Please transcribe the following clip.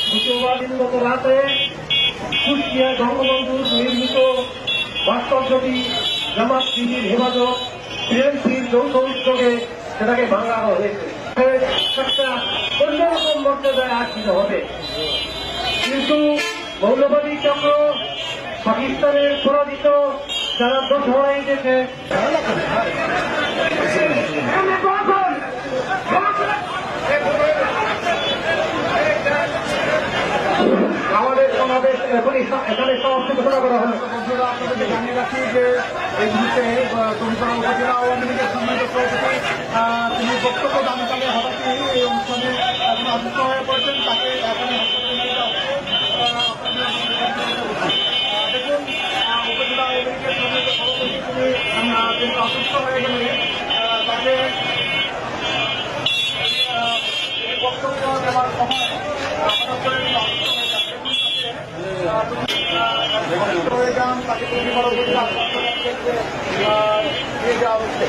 দ্বিতীয়বার গত রাতে কুষ্টিয়া বঙ্গবন্ধুর নির্মিত ভাস্কর্যটি জামাত শিবির হেফাজত বিএনপির যৌথ উদ্যোগে সেটাকে ভাঙানো হয়েছে। একটা অন্যরকম মর্যাদায় আসতে হবে, কিন্তু মৌলবাদী চক্র পাকিস্তানের পরাজিত যারা দোষরাই গেছে আমাদের সমাবেশ এখনই এখানে সমাপ্তি ঘোষণা করা হলো। বন্ধুরা, আপনাদেরকে জানিয়ে রাখি যে এই মুহূর্তে টুঙ্গিপাড়া উপজেলা আওয়ামী লীগের সম্মানিত সভাপতি তিনি বক্তব্য দানকালে হঠাৎই এই অনুষ্ঠানে অসুস্থ হয়ে পড়েছেন। তাকে এখানে দেখুন, উপজেলা আওয়ামী লীগের সম্মানিত সভাপতি তিনি অসুস্থ হয়ে গেলে তাকে বক্তব্য দেওয়ার সময় হঠাৎ করে হয়ে যান, তাকে টুঙ্গিপাড়া উপজেলা নিয়ে যাওয়া হচ্ছে।